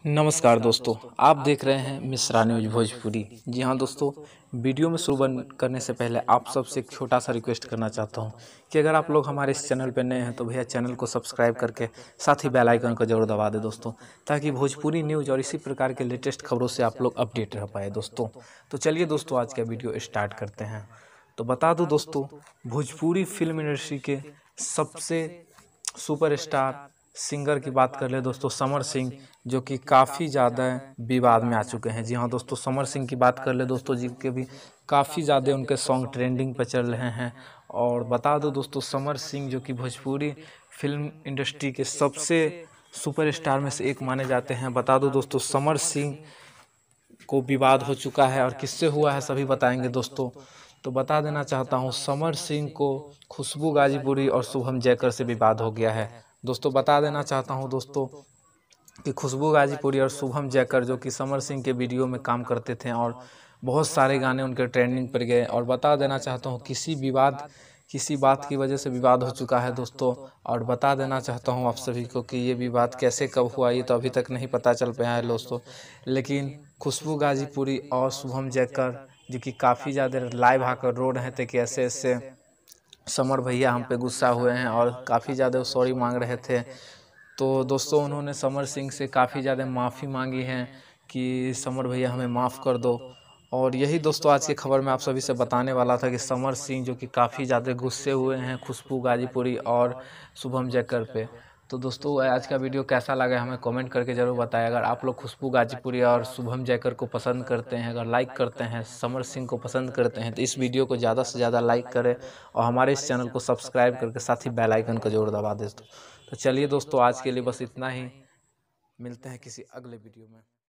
नमस्कार दोस्तों, आप देख रहे हैं मिश्रा न्यूज भोजपुरी। जी हाँ दोस्तों, वीडियो में शुरू करने से पहले आप सबसे एक छोटा सा रिक्वेस्ट करना चाहता हूँ कि अगर आप लोग हमारे इस चैनल पर नए हैं तो भैया चैनल को सब्सक्राइब करके साथ ही बेल आइकन को जरूर दबा दें दोस्तों, ताकि भोजपुरी न्यूज और इसी प्रकार के लेटेस्ट खबरों से आप लोग अपडेट रह पाए दोस्तों। तो चलिए दोस्तों, आज का वीडियो स्टार्ट करते हैं। तो बता दूँ दोस्तों, भोजपुरी फिल्म इंडस्ट्री के सबसे सुपरस्टार सिंगर की बात कर ले दोस्तों, समर सिंह, जो कि काफ़ी ज़्यादा विवाद में आ चुके हैं। जी हाँ दोस्तों, समर सिंह की बात कर ले दोस्तों, जिनके भी काफ़ी ज़्यादा उनके सॉन्ग ट्रेंडिंग पर चल रहे हैं। और बता दो दोस्तों, समर सिंह जो कि भोजपुरी फिल्म इंडस्ट्री के सबसे सुपरस्टार में से एक माने जाते हैं। बता दो दोस्तों, समर सिंह को विवाद हो चुका है और किससे हुआ है सभी बताएंगे दोस्तों। तो बता देना चाहता हूँ, समर सिंह को खुशबू गाजीपुरी और शुभम जयकर से विवाद हो गया है दोस्तों। बता देना चाहता हूँ दोस्तों कि खुशबू गाजीपुरी और शुभम जयकर जो कि समर सिंह के वीडियो में काम करते थे और बहुत सारे गाने उनके ट्रेंडिंग पर गए। और बता देना चाहता हूँ, किसी बात की वजह से विवाद हो चुका है दोस्तों। और बता देना चाहता हूँ आप सभी को कि ये विवाद कैसे कब हुआ ये तो अभी तक नहीं पता चल पाया है दोस्तों। लेकिन खुशबू गाजीपुरी और शुभम जयकर जो कि काफ़ी ज़्यादा लाइव आकर रो रहे थे कि ऐसे ऐसे समर भैया हम पे गुस्सा हुए हैं और काफ़ी ज़्यादा सॉरी मांग रहे थे। तो दोस्तों, उन्होंने समर सिंह से काफ़ी ज़्यादा माफ़ी मांगी है कि समर भैया हमें माफ़ कर दो। और यही दोस्तों आज की खबर में आप सभी से बताने वाला था कि समर सिंह जो कि काफ़ी ज़्यादा गुस्से हुए हैं खुशबू गाजीपुरी और शुभम जयकर पे। तो दोस्तों, आज का वीडियो कैसा लगा हमें कमेंट करके ज़रूर बताएं। अगर आप लोग खुशबू गाजीपुरी और शुभम जयकर को पसंद करते हैं, अगर लाइक करते हैं, समर सिंह को पसंद करते हैं, तो इस वीडियो को ज़्यादा से ज़्यादा लाइक करें और हमारे इस चैनल को सब्सक्राइब करके साथ ही बेल आइकन को जरूर दबा दें। तो चलिए दोस्तों, आज के लिए बस इतना ही। मिलते हैं किसी अगले वीडियो में।